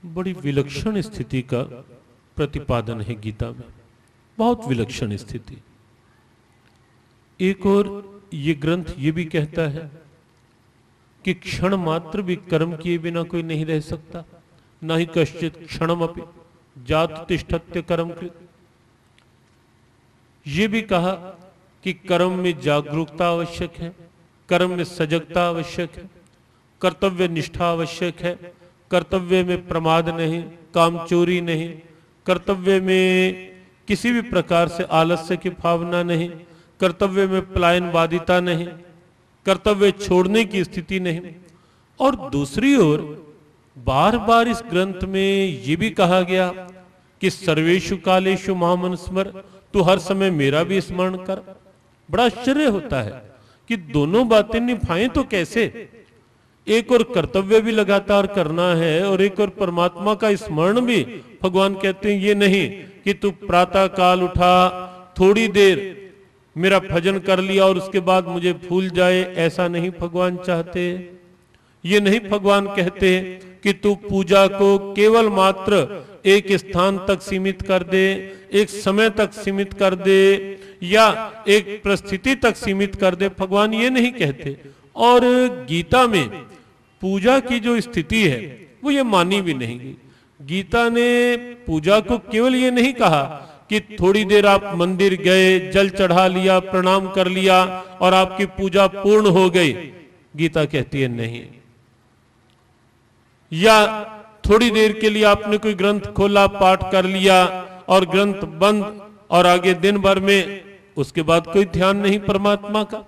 बड़ी विलक्षण स्थिति का प्रतिपादन है गीता में, बहुत विलक्षण स्थिति। एक और ये ग्रंथ ये भी कहता है कि क्षण मात्र भी कर्म किए बिना कोई नहीं रह सकता, ना ही कश्चित क्षणमपि जात तिष्ठत्य कर्म कृत। ये भी कहा कि कर्म में जागरूकता आवश्यक है, कर्म में सजगता आवश्यक है, कर्तव्य निष्ठा आवश्यक है, कर्तव्य में प्रमाद नहीं, कामचोरी नहीं, कर्तव्य में किसी भी प्रकार से आलस्य की भावना नहीं, कर्तव्य में पलायनवादिता नहीं, कर्तव्य छोड़ने की स्थिति नहीं। और दूसरी ओर बार बार इस ग्रंथ में ये भी कहा गया कि सर्वेषु कालेषु माम अनुस्मर, तू हर समय मेरा भी स्मरण कर। बड़ा आश्चर्य होता है कि दोनों बातें निभाएं तो कैसे? एक और कर्तव्य भी लगातार करना है और एक और परमात्मा का स्मरण भी। भगवान कहते हैं ये नहीं कि तू प्रातः काल उठा, थोड़ी देर मेरा भजन कर लिया और उसके बाद मुझे भूल जाए, ऐसा नहीं भगवान चाहते। ये नहीं भगवान कहते कि तू पूजा को केवल मात्र एक स्थान तक सीमित कर दे, एक समय तक सीमित कर दे या एक परिस्थिति तक सीमित कर दे। भगवान ये नहीं कहते। और गीता में पूजा की जो स्थिति है वो ये मानी भी नहीं गई। गीता ने पूजा को केवल ये नहीं कहा कि थोड़ी देर आप मंदिर गए, जल चढ़ा लिया, प्रणाम कर लिया और आपकी पूजा पूर्ण हो गई। गीता कहती है नहीं। या थोड़ी देर के लिए आपने कोई ग्रंथ खोला, पाठ कर लिया और ग्रंथ बंद और आगे दिन भर में उसके बाद कोई ध्यान नहीं परमात्मा का।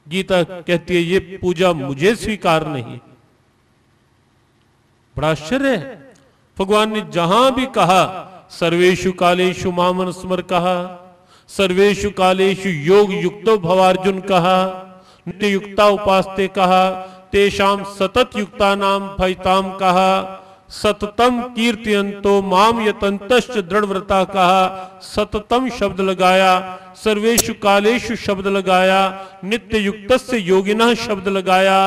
गीता कहती है ये पूजा मुझे स्वीकार नहीं। बड़ा आश्चर्य है। भगवान ने जहां भी कहा सर्वेषु कालेषु माम अनुस्मर कहा, सर्वेषु कालेषु योग युक्तो भवार्जुन कहा, नित्य युक्ता उपास्ते कहा, तेषाम सतत युक्ता नाम भजताम कहा, सततम कीर्तयन्तो माम यतन्तश्च दृढ़व्रता कहा, सततम शब्द लगाया, सर्वेषु कालेषु शब्द लगाया, नित्य युक्तस्य योगिनः शब्द लगाया।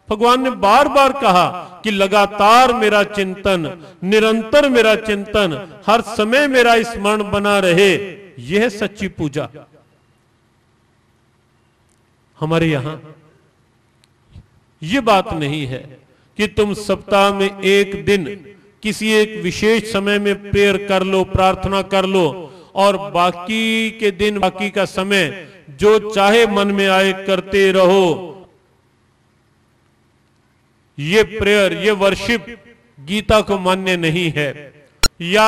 भगवान ने बार बार कहा कि लगातार मेरा चिंतन, निरंतर मेरा चिंतन, हर समय मेरा स्मरण बना रहे। यह सच्ची पूजा। हमारे यहां यह बात नहीं है कि तुम सप्ताह में एक दिन किसी एक विशेष समय में प्रेयर कर लो, प्रार्थना कर लो और बाकी के दिन, बाकी का समय जो चाहे मन में आए करते रहो। ये प्रेयर, ये वर्शिप गीता को मान्य नहीं है। या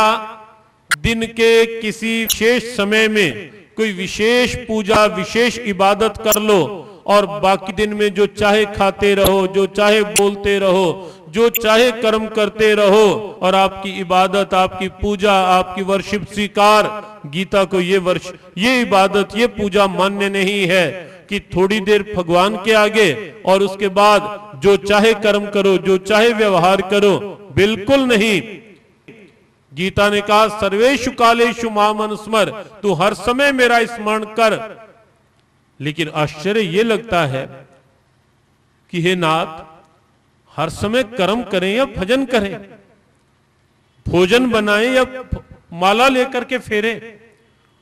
दिन के किसी विशेष समय में कोई विशेष पूजा, विशेष इबादत कर लो और बाकी दिन में जो चाहे खाते रहो, जो चाहे बोलते रहो, जो चाहे कर्म करते रहो और आपकी इबादत, आपकी पूजा, आपकी वर्शिप स्वीकार। गीता को ये इबादत, ये पूजा मान्य नहीं है कि थोड़ी देर भगवान के आगे और उसके बाद जो चाहे कर्म करो, जो चाहे व्यवहार करो। बिल्कुल नहीं। गीता ने कहा सर्वेषु कालेषु माम अनुस्मर, तू हर समय मेरा स्मरण कर। लेकिन आश्चर्य ये लगता है कि हे नाथ, हर समय कर्म करें या भजन करें, भोजन बनाएं या माला लेकर के फेरें,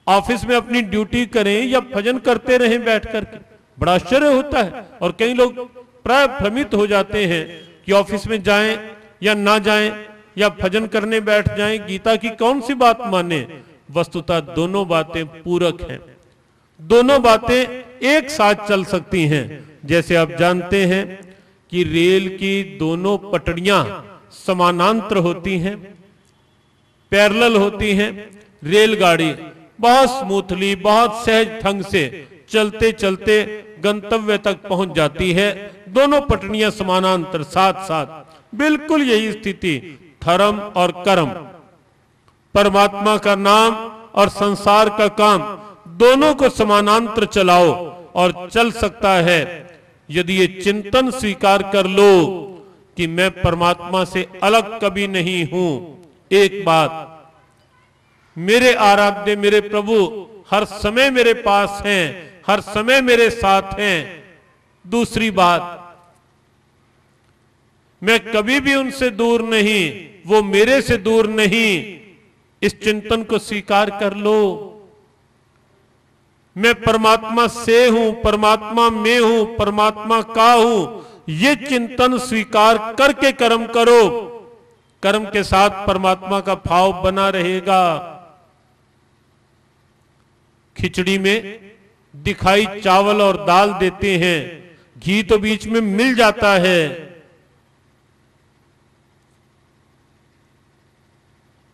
ऑफिस में अपनी ड्यूटी करें या भजन करते रहें बैठ करके। बड़ा आश्चर्य होता है। और कई लोग प्राय भ्रमित हो जाते हैं कि ऑफिस में जाएं या ना जाएं या भजन करने बैठ जाएं, गीता की कौन सी बात माने। वस्तुतः दोनों बातें पूरक हैं, दोनों बातें एक साथ चल सकती हैं। जैसे आप जानते हैं कि रेल की दोनों पटड़ियां समानांतर होती हैं, पैरेलल होती हैं। रेलगाड़ी बहुत स्मूथली, बहुत सहज ढंग से चलते चलते गंतव्य तक पहुंच जाती है। दोनों पटड़ियां समानांतर, साथ साथ। बिल्कुल यही स्थिति धर्म और कर्म, परमात्मा का नाम और संसार का काम, दोनों को समानांतर चलाओ और चल सकता है यदि ये चिंतन स्वीकार कर लो कि मैं परमात्मा से अलग कभी नहीं हूं। एक बात, मेरे आराध्य, मेरे प्रभु हर समय मेरे पास हैं, हर समय मेरे साथ हैं। दूसरी बात, मैं कभी भी उनसे दूर नहीं, वो मेरे से दूर नहीं। इस चिंतन को स्वीकार कर लो। मैं परमात्मा से हूं, परमात्मा में हूं, परमात्मा का हूं। ये चिंतन स्वीकार करके कर्म करो। कर्म के साथ परमात्मा का भाव बना रहेगा। खिचड़ी में दिखाई चावल और दाल देते हैं, घी तो बीच में मिल जाता है।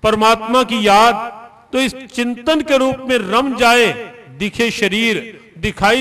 परमात्मा की याद तो इस चिंतन के रूप में रम जाए। दिखे शरीर, दिखाई